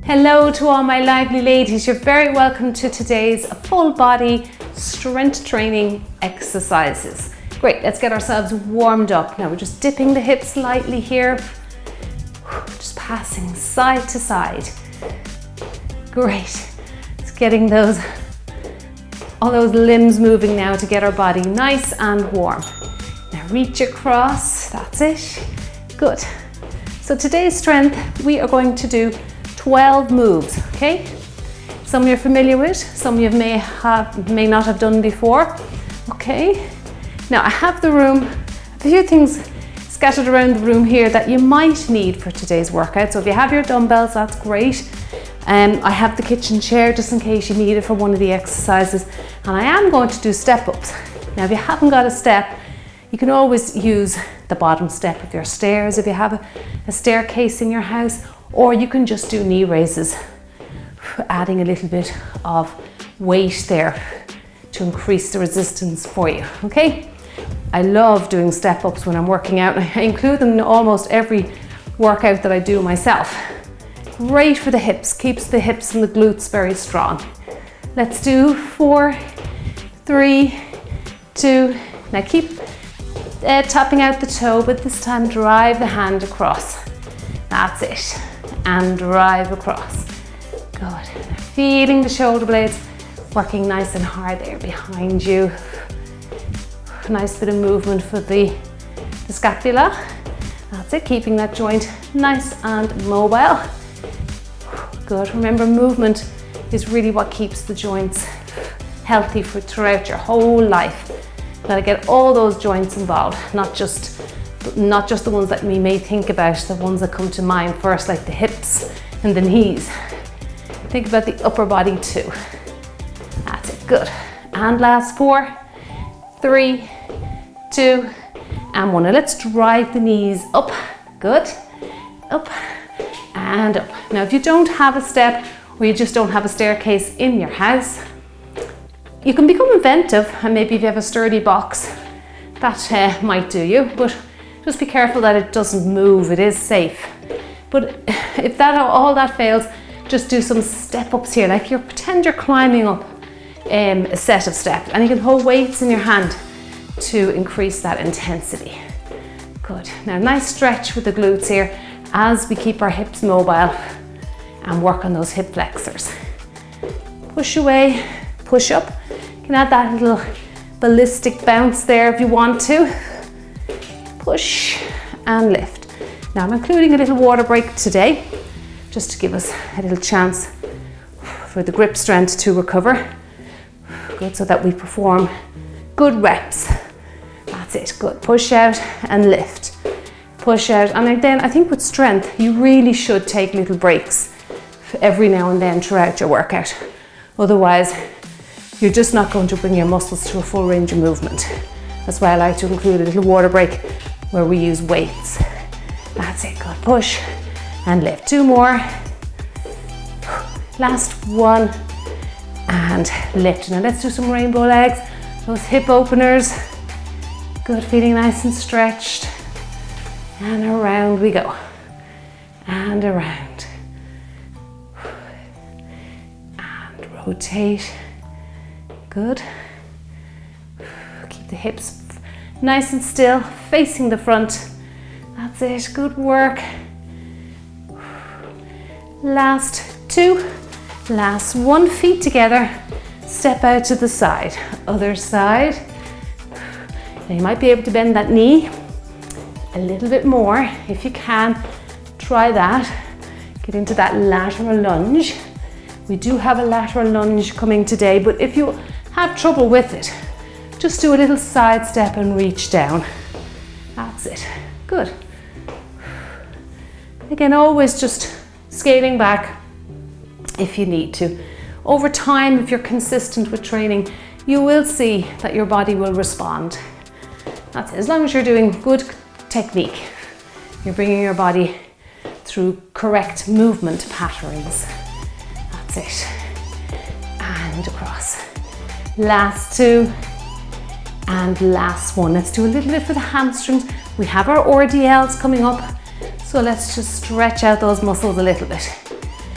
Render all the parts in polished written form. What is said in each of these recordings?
Hello to all my lively ladies. You're very welcome to today's full body strength training exercises. Great, let's get ourselves warmed up. Now we're just dipping the hips slightly here, just passing side to side. Great, it's getting all those limbs moving now to get our body nice and warm. Now reach across, that's it. Good. So today's strength, we are going to do 12 moves, okay? Some you're familiar with, some you may not have done before, okay? Now I have a few things scattered around the room here that you might need for today's workout. So if you have your dumbbells, that's great. I have the kitchen chair just in case you need it for one of the exercises. And I am going to do step-ups. Now if you haven't got a step, you can always use the bottom step of your stairs if you have a staircase in your house, or you can just do knee raises, adding a little bit of weight there to increase the resistance for you, okay? I love doing step-ups when I'm working out. I include them in almost every workout that I do myself. Great for the hips, keeps the hips and the glutes very strong. Let's do 4, 3, 2, now keep tapping out the toe, but this time drive the hand across. That's it, and drive across. Good, feeling the shoulder blades working nice and hard there behind you. Nice bit of movement for the scapula. That's it, keeping that joint nice and mobile. Good, remember movement is really what keeps the joints healthy throughout your whole life. Gotta get all those joints involved, not just the ones that we may think about, the ones that come to mind first, like the hips and the knees. Think about the upper body too. That's it, good. And last 4, 3, 2, and 1. Now let's drive the knees up. Good. Up and up. Now if you don't have a step or you just don't have a staircase in your house, you can become inventive, and maybe if you have a sturdy box, that might do you, but just be careful that it doesn't move, it is safe. But if all that fails, just do some step-ups here, like pretend you're climbing up a set of steps, and you can hold weights in your hand to increase that intensity. Good, now nice stretch with the glutes here as we keep our hips mobile and work on those hip flexors. Push away, push up. You can add that little ballistic bounce there if you want to. Push and lift. Now I'm including a little water break today, just to give us a little chance for the grip strength to recover. Good, so that we perform good reps. That's it, good. Push out and lift. Push out, and then I think with strength, you really should take little breaks every now and then throughout your workout. Otherwise, you're just not going to bring your muscles to a full range of movement. That's why I like to include a little water break where we use weights. That's it, good. Push and lift. 2 more. Last 1 and lift. Now let's do some rainbow legs, those hip openers. Good, feeling nice and stretched. And around we go. And around. And rotate. Good. Keep the hips nice and still, facing the front. That's it, good work. Last 2, last 1, feet together. Step out to the side, other side. Now you might be able to bend that knee a little bit more. If you can, try that. Get into that lateral lunge. We do have a lateral lunge coming today, but if you have trouble with it, just do a little side step and reach down. That's it. Good. Again, always just scaling back if you need to. Over time, if you're consistent with training, you will see that your body will respond. That's it. As long as you're doing good technique, you're bringing your body through correct movement patterns. That's it. And across. Last 2 and last 1. Let's do a little bit for the hamstrings. We have our RDLs coming up, so let's just stretch out those muscles a little bit.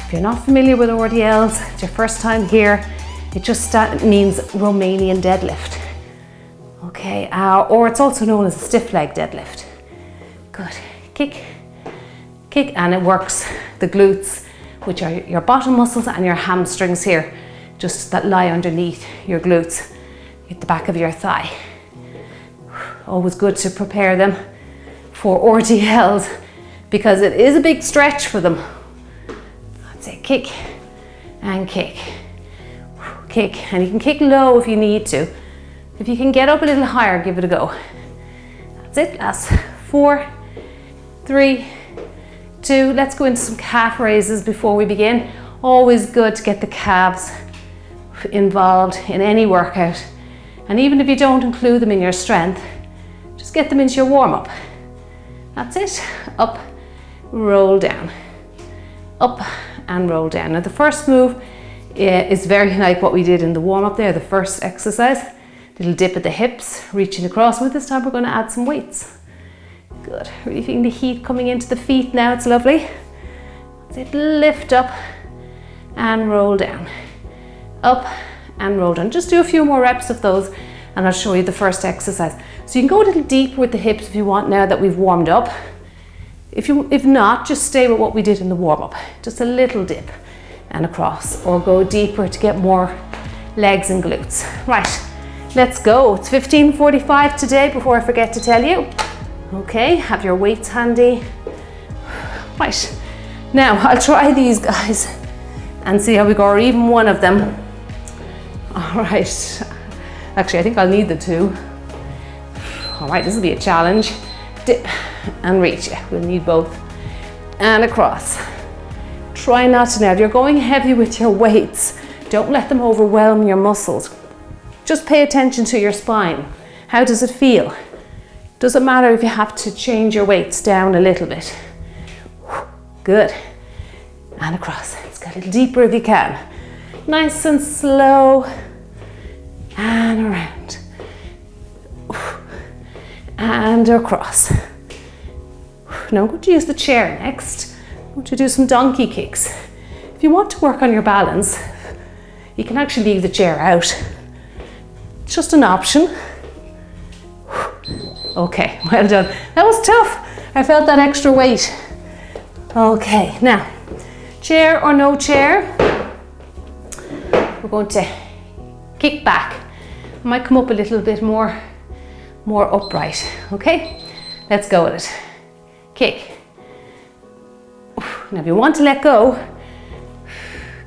If you're not familiar with RDLs, it's your first time here, it just means Romanian deadlift. Okay, or it's also known as a stiff leg deadlift. Good. Kick, kick, and it works the glutes, which are your bottom muscles, and your hamstrings here, just that lie underneath your glutes, at the back of your thigh. Always good to prepare them for RDLs because it is a big stretch for them. That's it. Kick and kick. Kick, and you can kick low if you need to. If you can get up a little higher, give it a go. That's it. Last 4, 3, 2. Let's go into some calf raises before we begin. Always good to get the calves involved in any workout. And even if you don't include them in your strength, just get them into your warm-up. That's it. Up, roll down. Up and roll down. Now the first move is very like what we did in the warm-up there, the first exercise. Little dip at the hips, reaching across. With this time we're going to add some weights. Good. Really feeling the heat coming into the feet now. It's lovely. That's it. Lift up and roll down. Up and roll down. Just do a few more reps of those and I'll show you the first exercise. So you can go a little deeper with the hips if you want now that we've warmed up. If not, just stay with what we did in the warm-up. Just a little dip and across, or go deeper to get more legs and glutes. Right, let's go. It's 15:45 today, before I forget to tell you. Okay, have your weights handy. Right, now I'll try these guys and see how we go, or even one of them. All right, actually I think I'll need the two. All right, this will be a challenge. Dip and reach. We'll need both. And across. Try not to, now if you're going heavy with your weights, don't let them overwhelm your muscles. Just pay attention to your spine. How does it feel? Doesn't matter if you have to change your weights down a little bit. Good. And across. Let's go a little deeper if you can. Nice and slow. And around. And across. Now I'm going to use the chair next. I'm going to do some donkey kicks. If you want to work on your balance, you can actually leave the chair out. It's just an option. Okay, well done. That was tough. I felt that extra weight. Okay, now, chair or no chair, we're going to kick back. I might come up a little bit more upright, okay? Let's go with it. Kick. Now if you want to let go,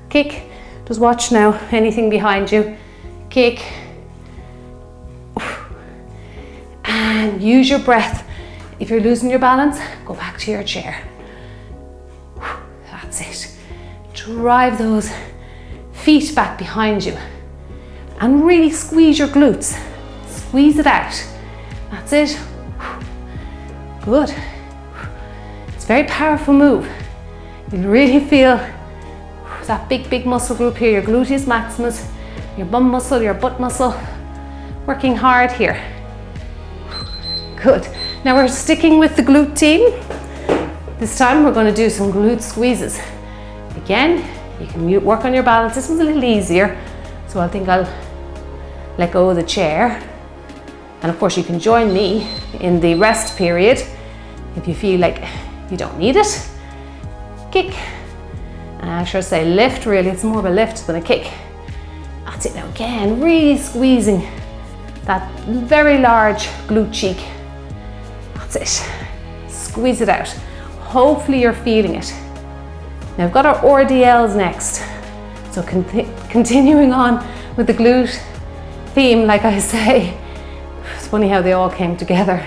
kick. Just watch now, anything behind you. Kick. And use your breath. If you're losing your balance, go back to your chair. That's it. Drive those feet back behind you. And really squeeze your glutes. Squeeze it out. That's it. Good. It's a very powerful move. You'll really feel that big muscle group here, your gluteus maximus, your bum muscle, your butt muscle, working hard here. Good. Now we're sticking with the glute team. This time we're going to do some glute squeezes. Again, you can work on your balance. This one's a little easier, so I think I'll let go of the chair. And of course you can join me in the rest period if you feel like you don't need it. Kick. And I should say lift, really. It's more of a lift than a kick. That's it. Now again, really squeezing that very large glute cheek. That's it. Squeeze it out. Hopefully you're feeling it. Now we've got our RDLs next. So continuing on with the glute theme, like I say, it's funny how they all came together.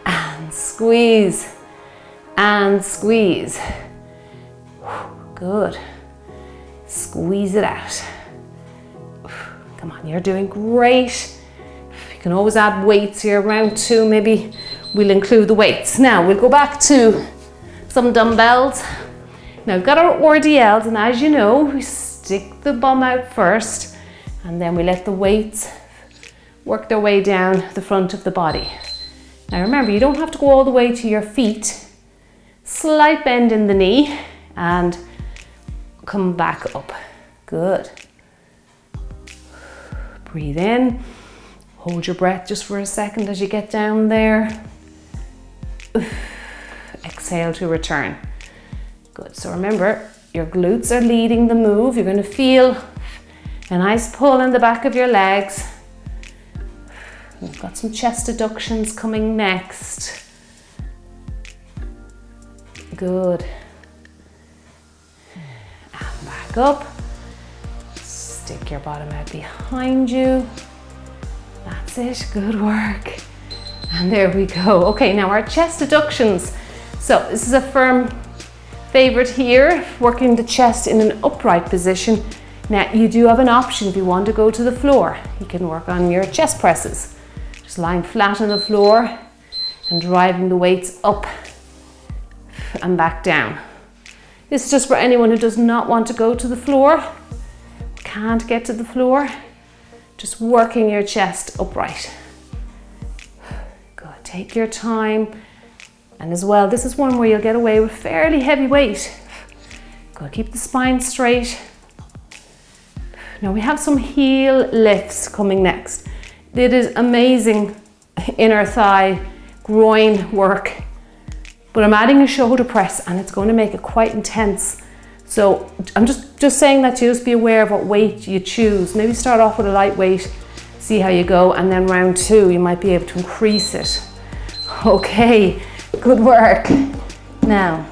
And squeeze. And squeeze. Good. Squeeze it out. Come on, you're doing great. You can always add weights here. Round 2, maybe we'll include the weights. Now we'll go back to some dumbbells. Now we've got our RDLs, and as you know, we stick the bum out first, and then we let the weights work their way down the front of the body. Now remember, you don't have to go all the way to your feet. Slight bend in the knee, and come back up. Good. Breathe in. Hold your breath just for a second as you get down there. Exhale to return. Good. So remember, your glutes are leading the move. You're going to feel a nice pull in the back of your legs. We've got some chest adductions coming next. Good. And back up. Stick your bottom out behind you. That's it. Good work. And there we go. Okay, now our chest adductions. So this is a firm favorite here, working the chest in an upright position. Now you do have an option if you want to go to the floor. You can work on your chest presses. Just lying flat on the floor and driving the weights up and back down. This is just for anyone who does not want to go to the floor, can't get to the floor. Just working your chest upright. Good, take your time. And as well, this is one where you'll get away with fairly heavy weight. Good, keep the spine straight. Now we have some heel lifts coming next. It is amazing inner thigh, groin work. But I'm adding a shoulder press and it's going to make it quite intense. So I'm just saying that you just be aware of what weight you choose. Maybe start off with a light weight, see how you go, and then round 2 you might be able to increase it. Okay, good work. Now,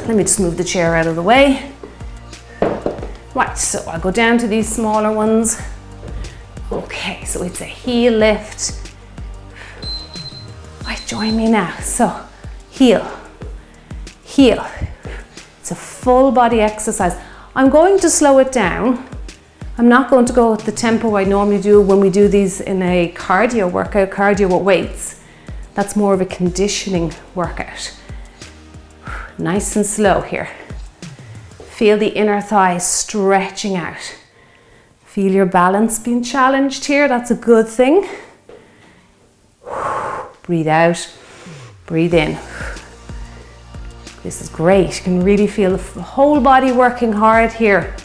let me just move the chair out of the way. Right, so I'll go down to these smaller ones. Okay, so it's a heel lift. Right, join me now. So, heel, heel. It's a full body exercise. I'm going to slow it down. I'm not going to go at the tempo I normally do when we do these in a cardio workout, cardio with weights. That's more of a conditioning workout. Nice and slow here. Feel the inner thigh stretching out. Feel your balance being challenged here. That's a good thing. Breathe out, breathe in. This is great. You can really feel the whole body working hard here.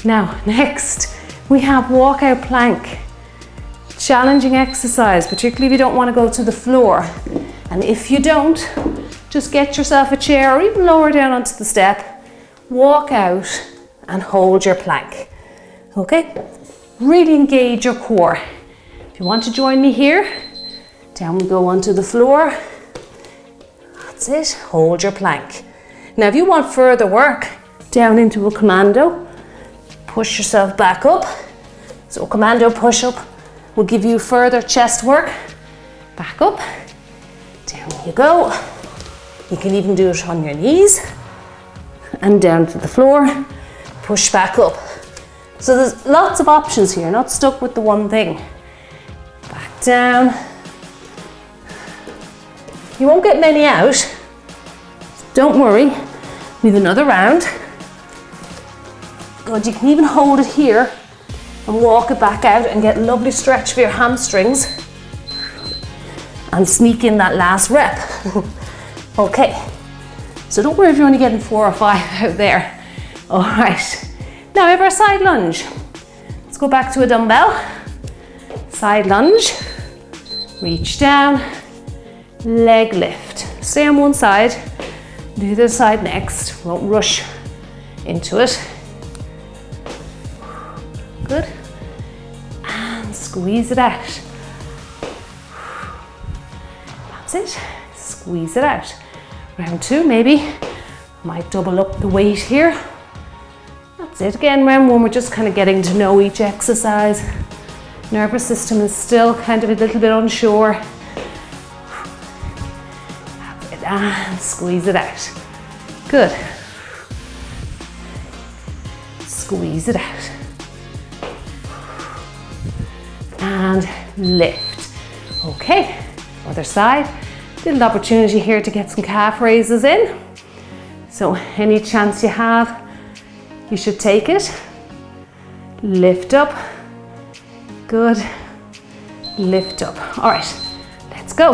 Now, next we have walkout plank. Challenging exercise, particularly if you don't want to go to the floor. And if you don't, just get yourself a chair or even lower down onto the step. Walk out and hold your plank. Okay? Really engage your core. If you want to join me here, down we go onto the floor. That's it, hold your plank. Now if you want further work, down into a commando, push yourself back up. So a commando push-up will give you further chest work. Back up, down you go. You can even do it on your knees and down to the floor, push back up. So there's lots of options here, not stuck with the one thing. Back down. You won't get many out. Don't worry, we have another round. Good, you can even hold it here and walk it back out and get a lovely stretch for your hamstrings and sneak in that last rep. Okay, so don't worry if you're only getting 4 or 5 out there. All right, now we have our side lunge. Let's go back to a dumbbell. Side lunge, reach down, leg lift. Stay on one side, do the other side next. Won't rush into it. Good. And squeeze it out. That's it. Squeeze it out. Round 2 maybe. Might double up the weight here. That's it. Again, round 1 we're just kind of getting to know each exercise. Nervous system is still kind of a little bit unsure. That's it. And squeeze it out. Good. Squeeze it out. And lift. Okay, other side. Little opportunity here to get some calf raises in. So any chance you have, you should take it. Lift up. Good. Lift up. All right, let's go.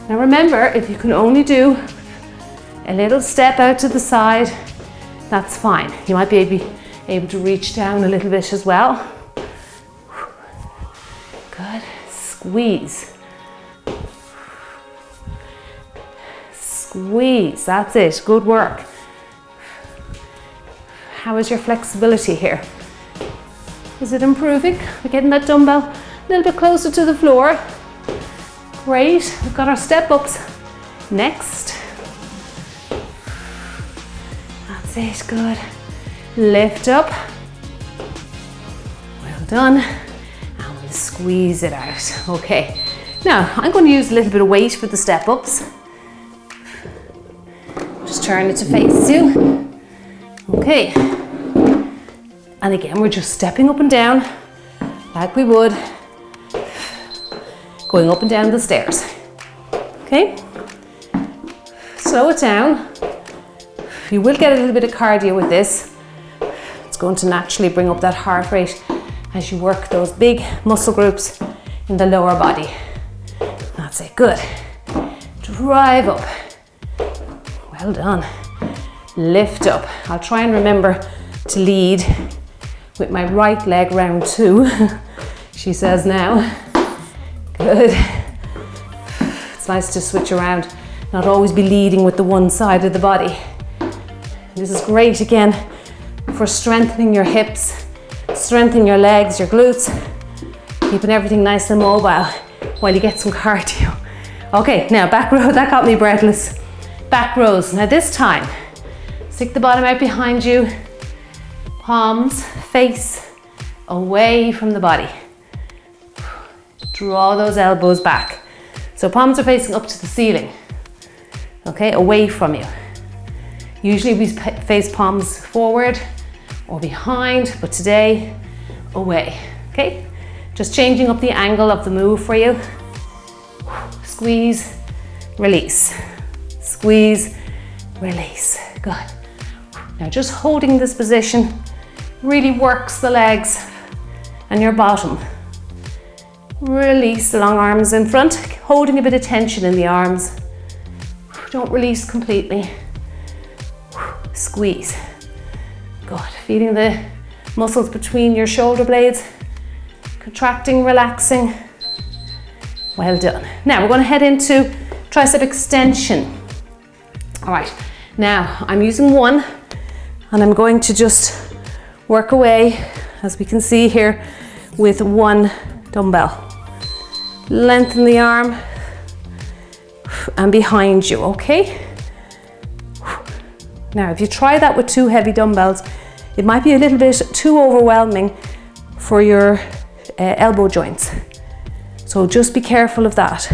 Now remember, if you can only do A little step out to the side, that's fine. You might be able to reach down a little bit as well. Good, squeeze. Squeeze, that's it, good work. How is your flexibility here? Is it improving? We're getting that dumbbell a little bit closer to the floor. Great, we've got our step ups. Next. That's it, good. Lift up. Well done. And we'll squeeze it out. Okay, now I'm going to use a little bit of weight for the step ups. Just turn it to face you. Okay. And again, we're just stepping up and down like we would going up and down the stairs. Okay? Slow it down. You will get a little bit of cardio with this. It's going to naturally bring up that heart rate as you work those big muscle groups in the lower body. That's it, good. Drive up. Well done. Lift up. I'll try and remember to lead with my right leg round too, she says now. Good. It's nice to switch around, not always be leading with the one side of the body. This is great again for strengthening your hips, strengthening your legs, your glutes, keeping everything nice and mobile while you get some cardio. Okay, now back row, that got me breathless. Back rows. Now this time, stick the bottom out behind you, palms face away from the body. Draw those elbows back. So palms are facing up to the ceiling, okay, away from you. Usually we face palms forward or behind, but today, away, okay? Just changing up the angle of the move for you. Squeeze, release. Squeeze, release. Good. Now just holding this position really works the legs and your bottom. Release the long arms in front, holding a bit of tension in the arms. Don't release completely. Squeeze. Good. Feeling the muscles between your shoulder blades. Contracting, relaxing. Well done. Now we're going to head into tricep extension. All right. Now I'm using one and I'm going to just work away, as we can see here, with one dumbbell. Lengthen the arm and behind you, okay? Now, if you try that with two heavy dumbbells, it might be a little bit too overwhelming for your elbow joints. So just be careful of that.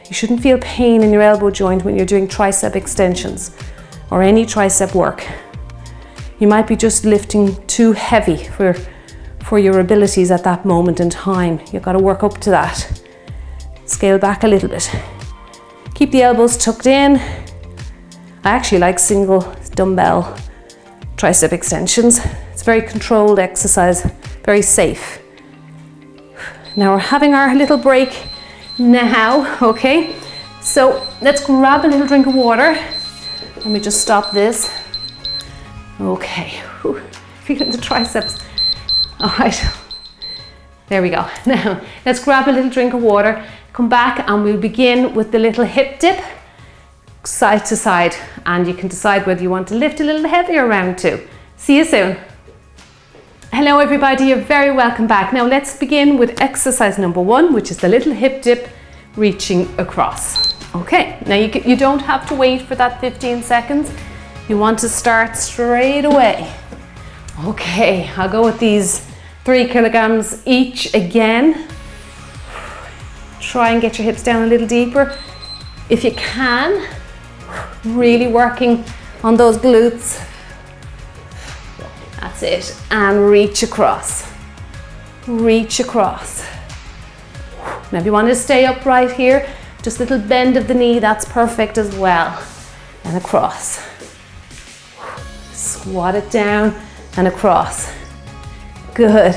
You shouldn't feel pain in your elbow joint when you're doing tricep extensions or any tricep work. You might be just lifting too heavy for your abilities at that moment in time. You've got to work up to that. Scale back a little bit. Keep the elbows tucked in. I actually like single dumbbell tricep extensions. It's a very controlled exercise, very safe. Now we're having our little break now, okay? So let's grab a little drink of water. Let me just stop this. Okay, whew. Feeling the triceps. All right, there we go. Now, let's grab a little drink of water, come back and we'll begin with the little hip dip, side to side, and you can decide whether you want to lift a little heavier round two. See you soon. Hello everybody, you're very welcome back. Now let's begin with exercise number one, which is the little hip dip, reaching across. Okay, now you don't have to wait for that 15 seconds. You want to start straight away. Okay, I'll go with these 3 kilograms each again. Try and get your hips down a little deeper. If you can, really working on those glutes. That's it. And reach across. Reach across. Now if you want to stay upright here, just a little bend of the knee, that's perfect as well. And across. Squat it down and across. Good.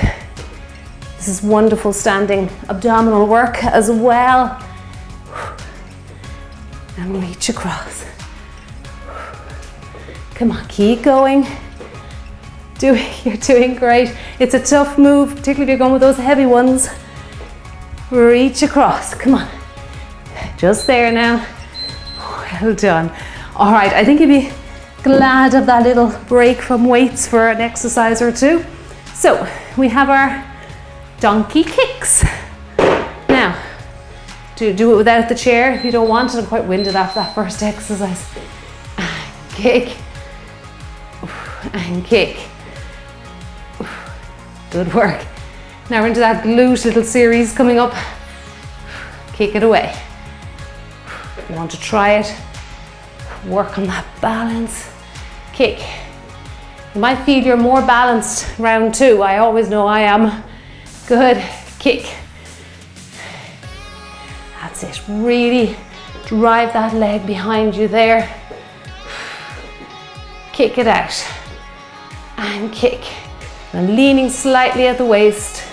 This is wonderful standing abdominal work as well. And reach across. Come on, keep going. You're doing great. It's a tough move, particularly if you're going with those heavy ones. Reach across, come on. Just there now. Well done. All right, I think you'd be glad of that little break from weights for an exercise or two. So we have our donkey kicks. Now, do it without the chair if you don't want it. I'm quite winded after that first exercise. And kick. And kick. Good work. Now we're into that glute little series coming up. Kick it away. If you want to try it, work on that balance. Kick. You might feel you're more balanced round two. I always know I am. Good. Kick. That's it. Really drive that leg behind you there. Kick it out. And kick. And leaning slightly at the waist.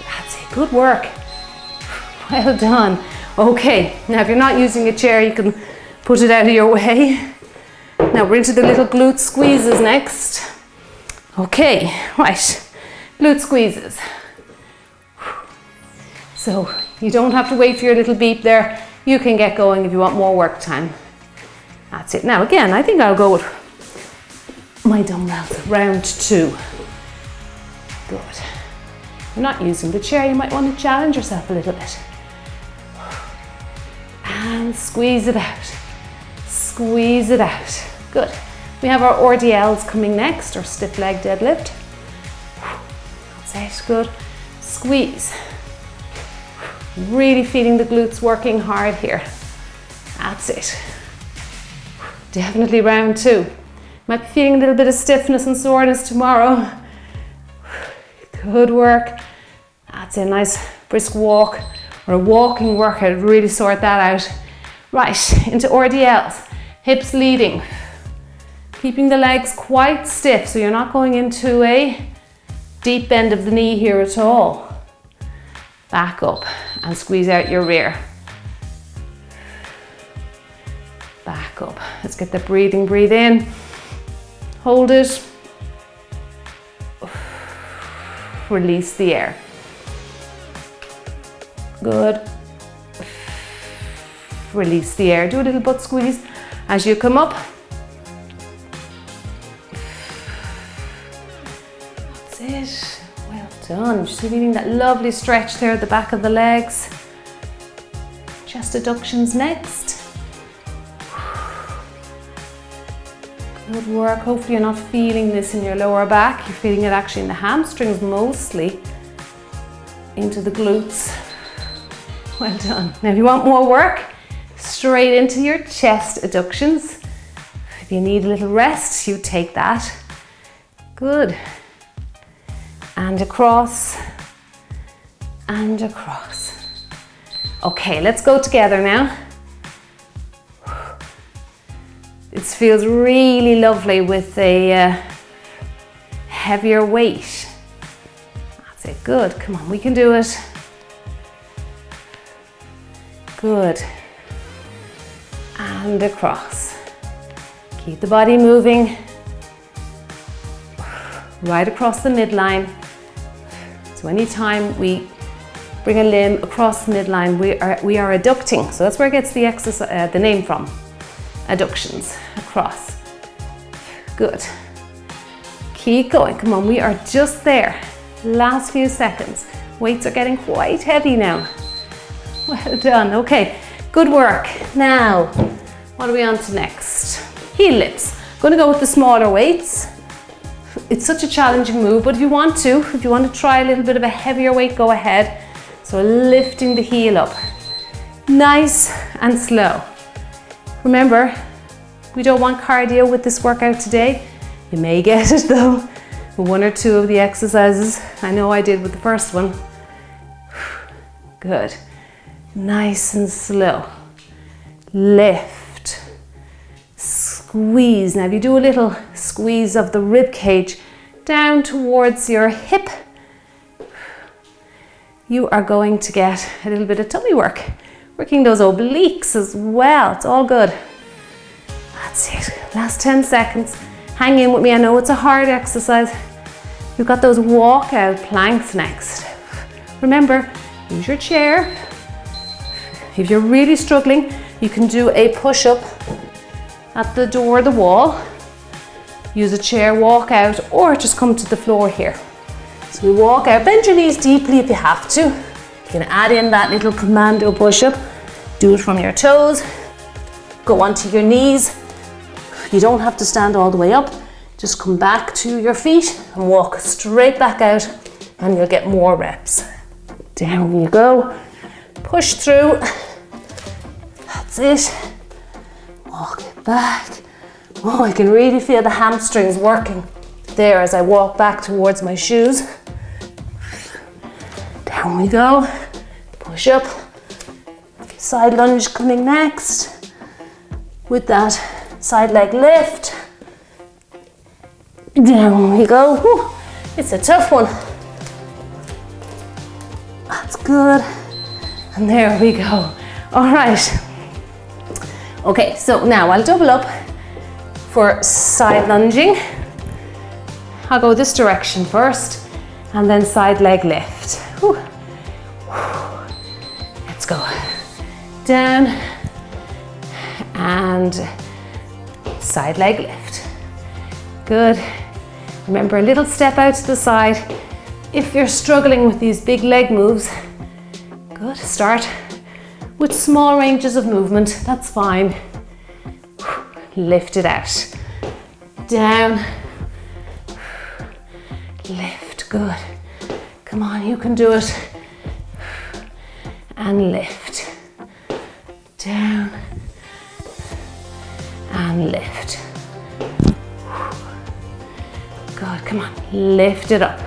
That's it. Good work. Well done. Okay, now if you're not using a chair, you can put it out of your way. Now we're into the little glute squeezes next. Okay, right. Glute squeezes. So you don't have to wait for your little beep there. You can get going if you want more work time. That's it. Now again, I think I'll go with my dumbbells, round two. Good. If you're not using the chair, you might want to challenge yourself a little bit. And squeeze it out. Squeeze it out. Good. We have our RDLs coming next, or stiff leg deadlift. That's it. Good. Squeeze. Really feeling the glutes working hard here. That's it. Definitely round two. Might be feeling a little bit of stiffness and soreness tomorrow. Good work. That's a nice brisk walk or a walking workout. Really sort that out. Right, into RDLs. Hips leading. Keeping the legs quite stiff so you're not going into a deep bend of the knee here at all. Back up and squeeze out your rear. Back up. Let's get the breathing. Breathe in. Hold it. Release the air. Good. Release the air. Do a little butt squeeze as you come up. That's it. Well done. Just feeling that lovely stretch there at the back of the legs. Chest adductions next. Good work. Hopefully you're not feeling this in your lower back. You're feeling it actually in the hamstrings mostly. Into the glutes. Well done. Now if you want more work, straight into your chest adductions. If you need a little rest, you take that. Good. And across. And across. Okay, let's go together now. This feels really lovely with a heavier weight. That's it, good. Come on, we can do it. Good. And across. Keep the body moving. Right across the midline. So anytime we bring a limb across the midline, we are adducting. So that's where it gets the exercise, the name from. Adductions across. Good. Keep going. Come on, we are just there. Last few seconds. Weights are getting quite heavy now. Well done. Okay, good work. Now, what are we on to next? Heel lifts. Going to go with the smaller weights. It's such a challenging move, but if you want to try a little bit of a heavier weight, go ahead. So lifting the heel up. Nice and slow. Remember, we don't want cardio with this workout today. You may get it though, with one or two of the exercises. I know I did with the first one. Good. Nice and slow. Lift. Squeeze. Now if you do a little squeeze of the rib cage down towards your hip, you are going to get a little bit of tummy work. Working those obliques as well. It's all good. That's it. Last 10 seconds. Hang in with me. I know it's a hard exercise. We've got those walkout planks next. Remember, use your chair. If you're really struggling, you can do a push-up at the door of the wall. Use a chair, walk out, or just come to the floor here. So we walk out, bend your knees deeply if you have to. You can add in that little commando push-up. Do it from your toes. Go onto your knees. You don't have to stand all the way up. Just come back to your feet and walk straight back out, and you'll get more reps. Down you go. Push through. That's it. Walk it back. Oh, I can really feel the hamstrings working there as I walk back towards my shoes. Down we go. Push up. Side lunge coming next. With that side leg lift. Down we go. Whew. It's a tough one. That's good. And there we go. All right. Okay, so now I'll double up for side lunging. I'll go this direction first and then side leg lift. Whew. Let's go. Down and side leg lift. Good. Remember, a little step out to the side. If you're struggling with these big leg moves, good. Start with small ranges of movement. That's fine. Lift it out. Down. Lift. Good. Come on, you can do it. And lift. Down. And lift. Good. Come on, lift it up.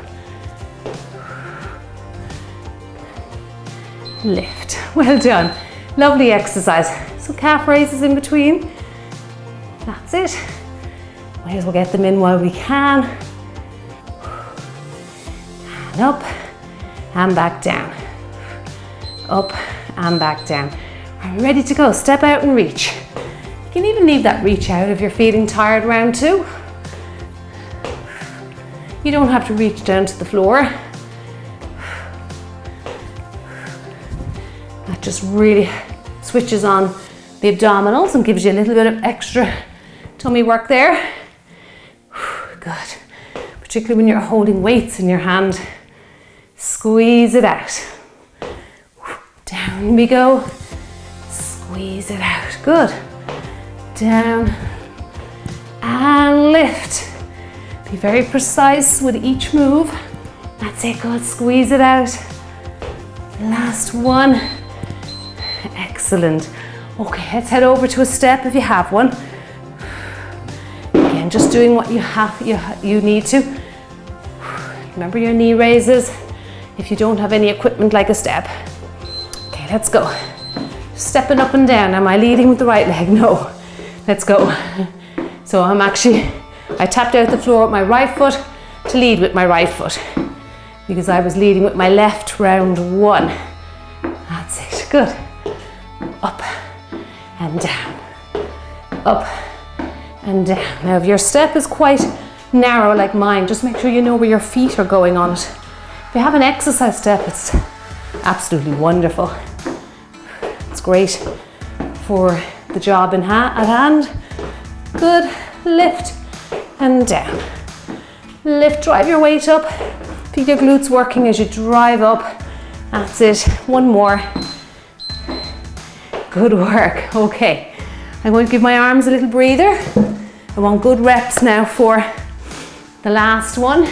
Lift. Well done. Lovely exercise. So calf raises in between. That's it. Might as well get them in while we can. And up and back down. Up and back down. Are you ready to go? Step out and reach. You can even leave that reach out if you're feeling tired round 2. You don't have to reach down to the floor. That just really switches on the abdominals and gives you a little bit of extra tummy work there. Good. Particularly when you're holding weights in your hand. Squeeze it out. Down we go. Squeeze it out. Good. Down and lift. Be very precise with each move. That's it. Good. Squeeze it out. Last one. Excellent. Okay, let's head over to a step if you have one. Again, just doing what you need to. Remember your knee raises if you don't have any equipment like a step. Okay, let's go. Stepping up and down. Am I leading with the right leg? No. Let's go. So I tapped out the floor with my right foot to lead with my right foot because I was leading with my left round 1. That's it. Good. Up and down. Up and down. Now if your step is quite narrow like mine, just make sure you know where your feet are going on it. If you have an exercise step, it's absolutely wonderful. It's great for the job at hand. Good. Lift and down. Lift, drive your weight up. Keep your glutes working as you drive up. That's it. One more. Good work. Okay. I'm going to give my arms a little breather. I want good reps now for the last one.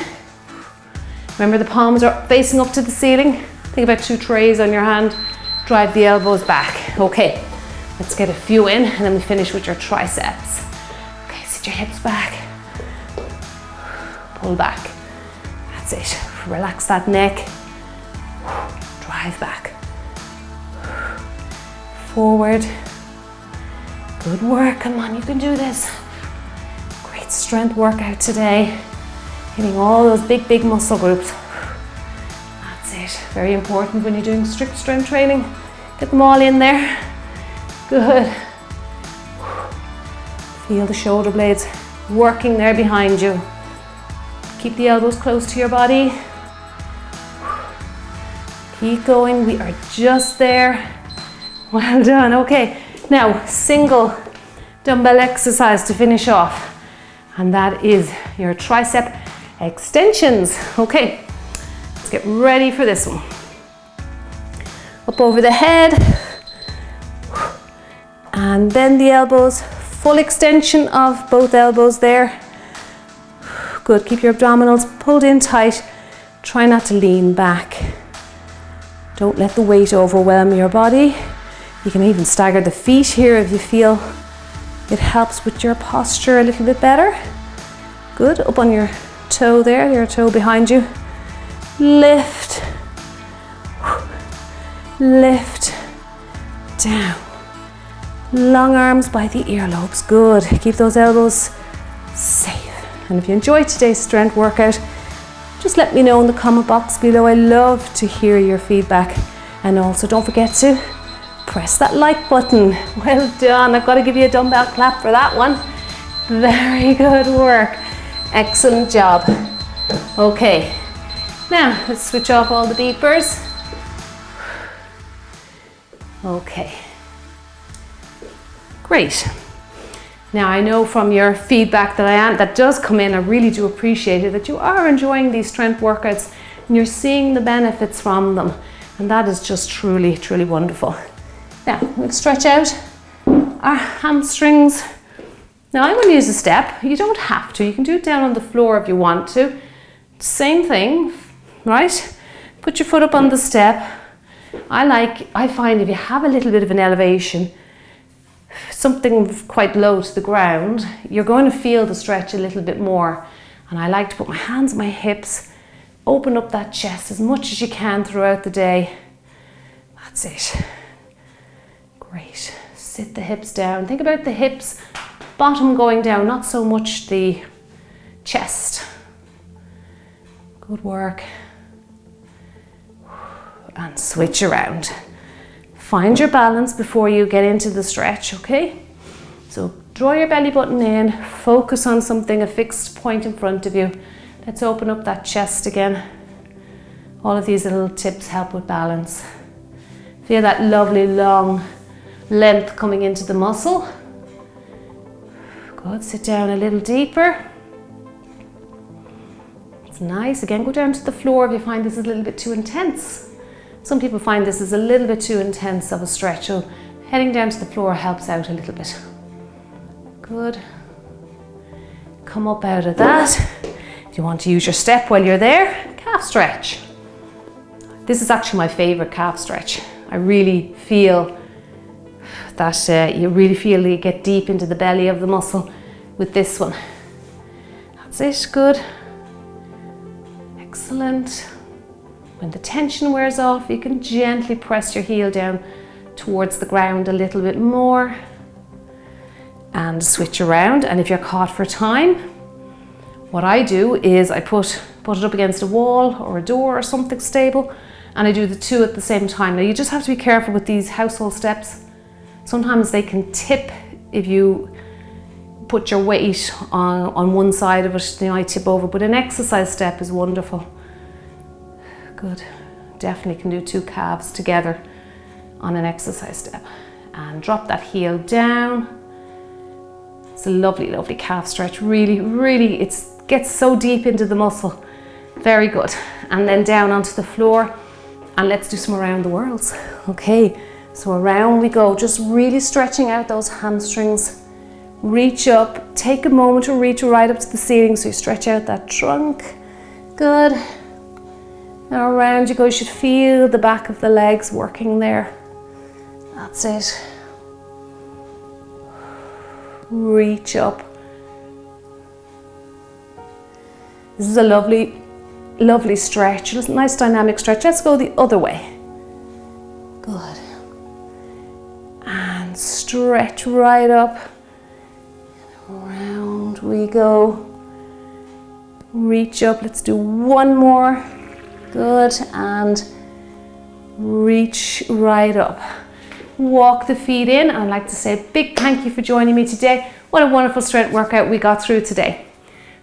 Remember, the palms are facing up to the ceiling. Think about 2 trays on your hand. Drive the elbows back. Okay. Let's get a few in and then we finish with your triceps. Okay, sit your hips back. Pull back. That's it. Relax that neck. Drive back. Forward. Good work. Come on, you can do this. Great strength workout today. Hitting all those big muscle groups. That's it. Very important when you're doing strict strength training. Get them all in there. Good. Feel the shoulder blades working there behind you. Keep the elbows close to your body. Keep going, we are just there. Well done, okay. Now, single dumbbell exercise to finish off. And that is your tricep extensions. Okay, let's get ready for this one. Up over the head. And then the elbows, full extension of both elbows there. Good, keep your abdominals pulled in tight. Try not to lean back. Don't let the weight overwhelm your body. You can even stagger the feet here if you feel it helps with your posture a little bit better. Good, up on your toe there, your toe behind you. Lift, lift, down. Long arms by the earlobes, good. Keep those elbows safe. And if you enjoyed today's strength workout, just let me know in the comment box below. I love to hear your feedback. And also don't forget to press that like button. Well done. I've got to give you a dumbbell clap for that one. Very good work. Excellent job. Okay, now let's switch off all the beepers. Okay, great. Now I know from your feedback that does come in, I really do appreciate it, that you are enjoying these strength workouts and you're seeing the benefits from them. And that is just truly, truly wonderful. Now we'll stretch out our hamstrings. Now I'm going to use a step. You don't have to. You can do it down on the floor if you want to. Same thing, right? Put your foot up on the step. I find if you have a little bit of an elevation, something quite low to the ground, you're going to feel the stretch a little bit more. And I like to put my hands on my hips, open up that chest as much as you can throughout the day. That's it. Great. Sit the hips down. Think about the hips, bottom going down, not so much the chest. Good work. And switch around. Find your balance before you get into the stretch, okay? So draw your belly button in, focus on something, a fixed point in front of you. Let's open up that chest again. All of these little tips help with balance. Feel that lovely long length coming into the muscle. Good, sit down a little deeper. It's nice. Again, go down to the floor if you find this is a little bit too intense. Some people find this is a little bit too intense of a stretch, so heading down to the floor helps out a little bit. Good. Come up out of that. If you want to use your step while you're there, calf stretch. This is actually my favorite calf stretch. I really feel that you get deep into the belly of the muscle with this one. That's it, good. Excellent. When the tension wears off, you can gently press your heel down towards the ground a little bit more and switch around. And if you're caught for time, what I do is I put it up against a wall or a door or something stable, and I do the two at the same time. Now you just have to be careful with these household steps. Sometimes they can tip if you put your weight on one side of it, they might tip over, but an exercise step is wonderful. Good. Definitely can do two calves together on an exercise step. And drop that heel down. It's a lovely, lovely calf stretch. Really, really, it gets so deep into the muscle. Very good. And then down onto the floor. And let's do some around the worlds. Okay, so around we go. Just really stretching out those hamstrings. Reach up. Take a moment to reach right up to the ceiling. So you stretch out that trunk. Good. Now around you go, you should feel the back of the legs working there. That's it. Reach up. This is a lovely, lovely stretch. Just a nice dynamic stretch. Let's go the other way. Good. And stretch right up. Around we go. Reach up. Let's do one more. Good, and reach right up. walk the feet in. I'd like to say a big thank you for joining me today. What a wonderful strength workout we got through today.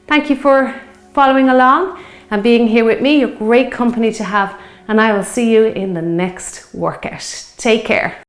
Thank you for following along and being here with me. You're great company to have, and I will see you in the next workout. Take care.